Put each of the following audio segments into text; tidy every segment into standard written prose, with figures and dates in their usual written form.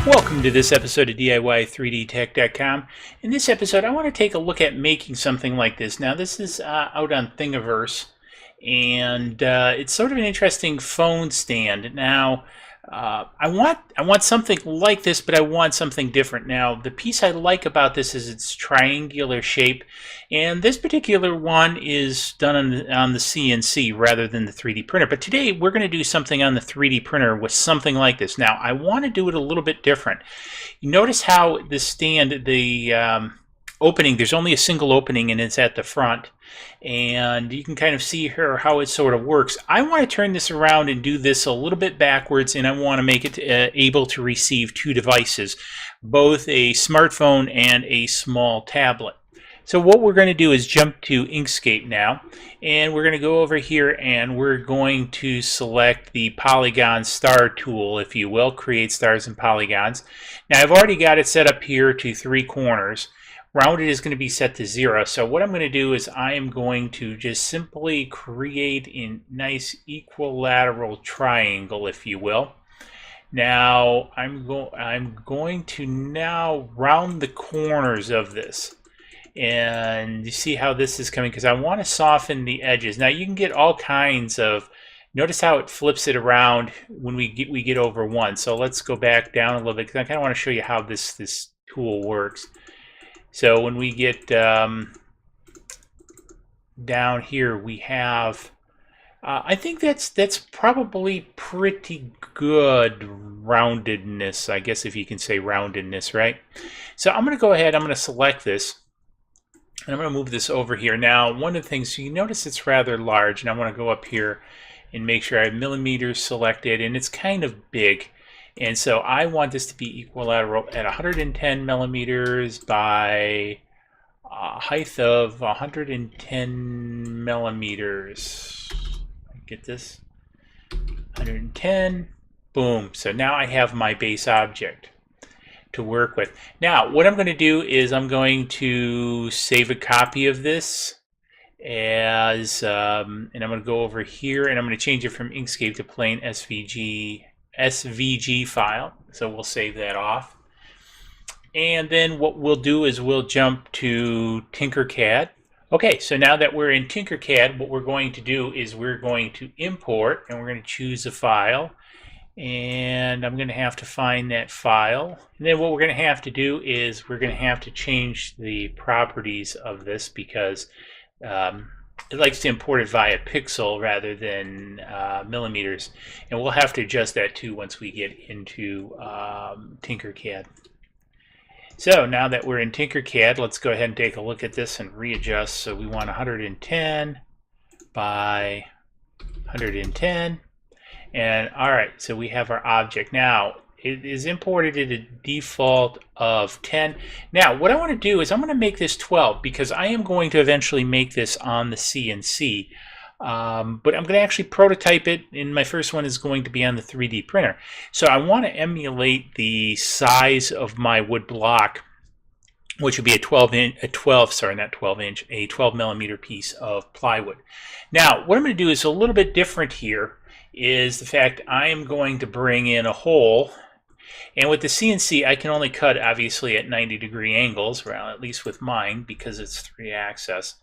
Welcome to this episode of DIY3DTech.com. In this episode, I want to take a look at making something like this. Now, this is out on Thingiverse, and it's sort of an interesting phone stand. Now, I want something like this, but I want something different. Now, the piece I like about this is its triangular shape, and this particular one is done on the CNC rather than the 3D printer. But today, we're going to do something on the 3D printer with something like this. Now, I want to do it a little bit different. You notice how the stand, the opening, there's only a single opening, and it's at the front. And you can kind of see here how it sort of works. I want to turn this around and do this a little bit backwards, and I want to make it able to receive two devices, both a smartphone and a small tablet. So what we're going to do is jump to Inkscape now, and we're going to go over here and we're going to select the polygon star tool, if you will, create stars and polygons. Now I've already got it set up here to 3 corners. Rounded is going to be set to 0. So what I'm going to do is I am going to just simply create a nice equilateral triangle, if you will. Now I'm going to now round the corners of this. And you see how this is coming, because I want to soften the edges. Now you can get all kinds of, notice how it flips it around when we get over one. So let's go back down a little bit, because I kind of want to show you how this tool works. So when we get down here, we have, I think that's probably pretty good roundedness, I guess, if you can say roundedness, right? So I'm going to go ahead, I'm going to select this, and I'm going to move this over here. Now, one of the things, so you notice it's rather large, and I want to go up here and make sure I have millimeters selected, and it's kind of big. And so I want this to be equilateral at 110 millimeters by a height of 110 millimeters. Get this? 110. Boom. So now I have my base object to work with. Now, what I'm going to do is I'm going to save a copy of this as, and I'm going to go over here and I'm going to change it from Inkscape to plain SVG file. So we'll save that off. And then what we'll do is we'll jump to Tinkercad. Okay, so now that we're in Tinkercad, what we're going to do is we're going to import, and we're going to choose a file. And I'm going to have to find that file. And then what we're going to have to do is we're going to have to change the properties of this, because it likes to import it via pixel rather than millimeters. And we'll have to adjust that too once we get into Tinkercad. So now that we're in Tinkercad, let's go ahead and take a look at this and readjust. So we want 110 by 110. And all right, so we have our object. Now, it is imported at a default of 10. Now, what I want to do is I'm going to make this 12, because I am going to eventually make this on the CNC. But I'm going to actually prototype it, and my first one is going to be on the 3D printer. So I want to emulate the size of my wood block, which would be a 12 millimeter piece of plywood. Now, what I'm going to do is a little bit different here, is the fact I am going to bring in a hole. And with the CNC, I can only cut, obviously, at 90-degree angles, well, at least with mine, because it's 3-axis.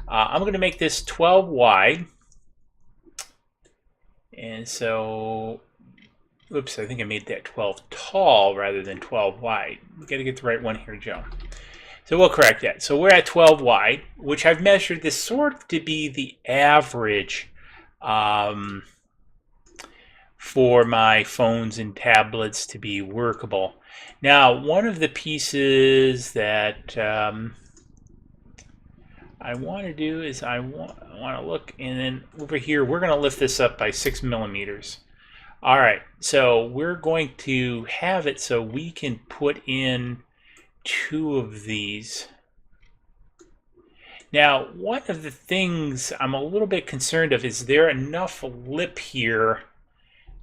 I'm going to make this 12 wide. And so, oops, I think I made that 12 tall rather than 12 wide. We've got to get the right one here, Joe. So we'll correct that. So we're at 12 wide, which I've measured this sort of to be the average for my phones and tablets to be workable. Now, one of the pieces that I want to do is I want to look, and then over here we're going to lift this up by 6 millimeters. All right, so we're going to have it so we can put in 2 of these. Now, one of the things I'm a little bit concerned of is there enough lip here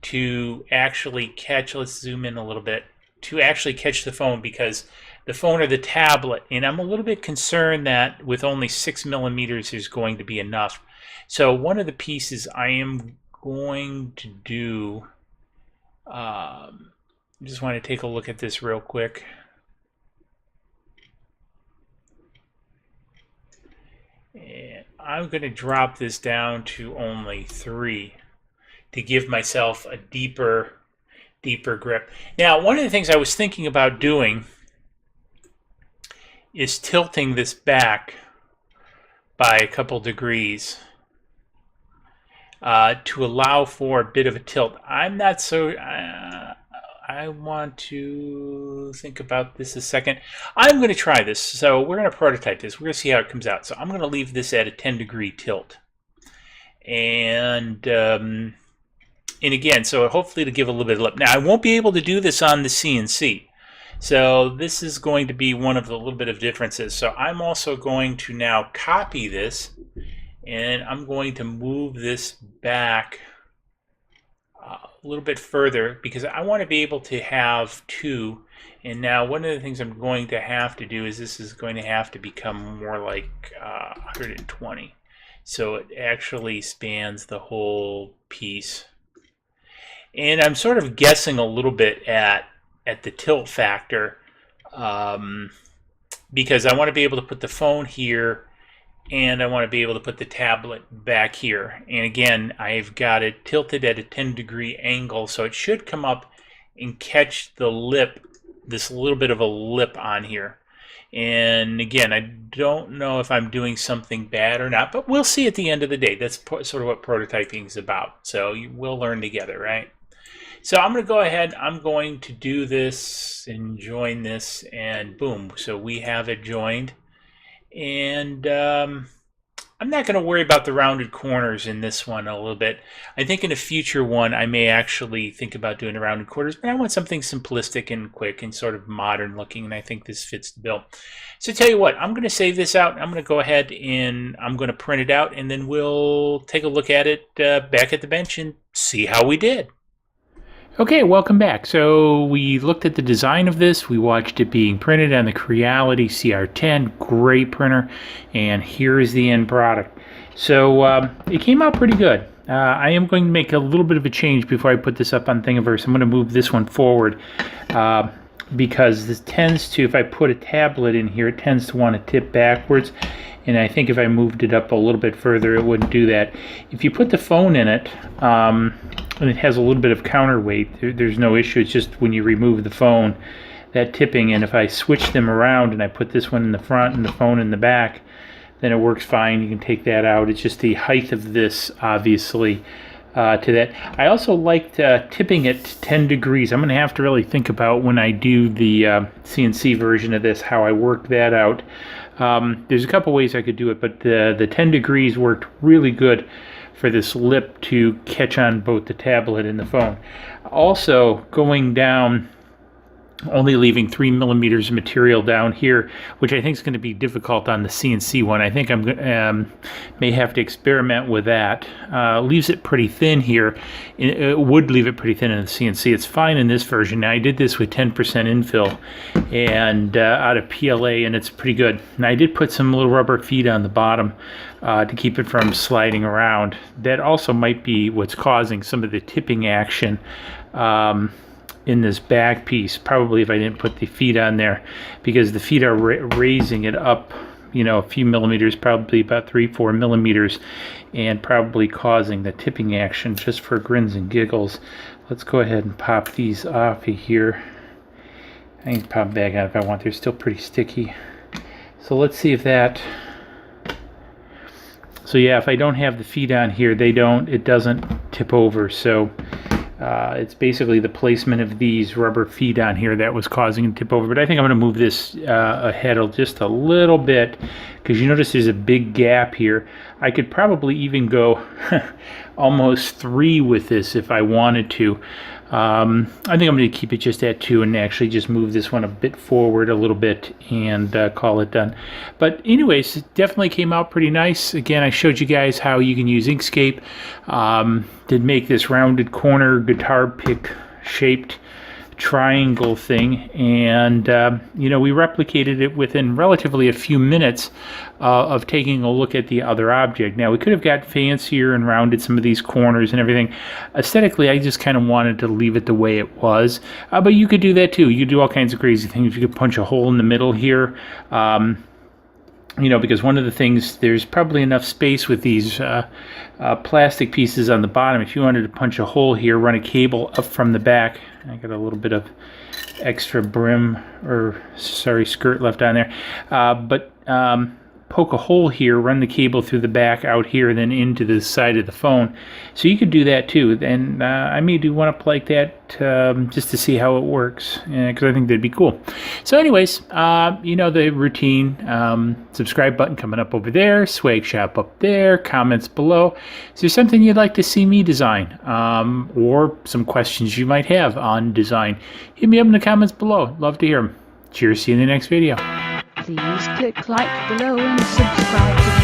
to actually catch, let's zoom in a little bit, to actually catch the phone, because the phone or the tablet, and I'm a little bit concerned that with only 6 millimeters is going to be enough. So one of the pieces I am going to do Just want to take a look at this real quick. And I'm going to drop this down to only 3 to give myself a deeper grip. Now, one of the things I was thinking about doing is tilting this back by a couple degrees to allow for a bit of a tilt. I'm not so... I want to think about this a second. I'm going to try this. So we're going to prototype this. We're going to see how it comes out. So I'm going to leave this at a 10-degree tilt. And again, so hopefully to give a little bit of lip. Now, I won't be able to do this on the CNC. So this is going to be one of the little bit of differences. So I'm also going to now copy this, and I'm going to move this back a little bit further because I want to be able to have 2. And now one of the things I'm going to have to do is this is going to have to become more like 120. So it actually spans the whole piece. And I'm sort of guessing a little bit at the tilt factor because I want to be able to put the phone here and I want to be able to put the tablet back here. And again, I've got it tilted at a 10-degree angle, so it should come up and catch the lip, this little bit of a lip on here. And again, I don't know if I'm doing something bad or not, but we'll see at the end of the day. That's sort of what prototyping is about. So we'll learn together, right? So I'm going to go ahead, I'm going to do this and join this, and boom. So we have it joined. And I'm not going to worry about the rounded corners in this one a little bit. I think in a future one I may actually think about doing the rounded corners, but I want something simplistic and quick and sort of modern looking, and I think this fits the bill. So tell you what, I'm going to save this out. I'm going to go ahead and I'm going to print it out, and then we'll take a look at it back at the bench and see how we did. Okay, welcome back. So we looked at the design of this. We watched it being printed on the Creality CR10, great printer, and here is the end product. So it came out pretty good. I am going to make a little bit of a change before I put this up on Thingiverse. I'm going to move this one forward because this tends to, if I put a tablet in here, it tends to want to tip backwards. And I think if I moved it up a little bit further, it wouldn't do that. If you put the phone in it, and it has a little bit of counterweight, there's no issue. It's just when you remove the phone, that tipping. And if I switch them around and I put this one in the front and the phone in the back, then it works fine. You can take that out. It's just the height of this, obviously, to that. I also liked tipping it 10 degrees. I'm going to have to really think about when I do the CNC version of this, how I work that out. There's a couple ways I could do it, but the 10 degrees worked really good for this lip to catch on both the tablet and the phone. Also, going down, only leaving 3 millimeters of material down here, which I think is going to be difficult on the CNC one. I think I'm may have to experiment with that. Leaves it pretty thin here. It would leave it pretty thin in the CNC. It's fine in this version. Now I did this with 10% infill and out of PLA, and it's pretty good. And I did put some little rubber feet on the bottom to keep it from sliding around. That also might be what's causing some of the tipping action in this back piece, probably if I didn't put the feet on there, because the feet are raising it up, you know, a few millimeters, probably about 3-4 millimeters, and probably causing the tipping action just for grins and giggles. Let's go ahead and pop these off of here. I can pop them back out if I want. They're still pretty sticky. So let's see if that... So yeah, if I don't have the feet on here, it doesn't tip over. So it's basically the placement of these rubber feet on here that was causing it to tip over. But I think I'm going to move this ahead just a little bit, because you notice there's a big gap here. I could probably even go almost 3 with this if I wanted to. I think I'm going to keep it just at 2 and actually just move this one a bit forward a little bit and call it done. But anyways, it definitely came out pretty nice. Again, I showed you guys how you can use Inkscape. Did make this rounded corner guitar pick shaped triangle thing, and you know, we replicated it within relatively a few minutes of taking a look at the other object. Now, we could have got fancier and rounded some of these corners and everything. Aesthetically, I just kind of wanted to leave it the way it was, but you could do that too. You could do all kinds of crazy things. You could punch a hole in the middle here. You know, because one of the things, there's probably enough space with these plastic pieces on the bottom. If you wanted to punch a hole here, run a cable up from the back. I got a little bit of extra brim, or sorry, skirt left on there. But poke a hole here, run the cable through the back out here, then into the side of the phone. So you could do that too. And I may do one up like that just to see how it works, because I think that'd be cool. So anyways, you know the routine. Subscribe button coming up over there, swag shop up there, comments below. Is there something you'd like to see me design, or some questions you might have on design? Hit me up in the comments below. Love to hear them. Cheers, see you in the next video. Please click like below and subscribe to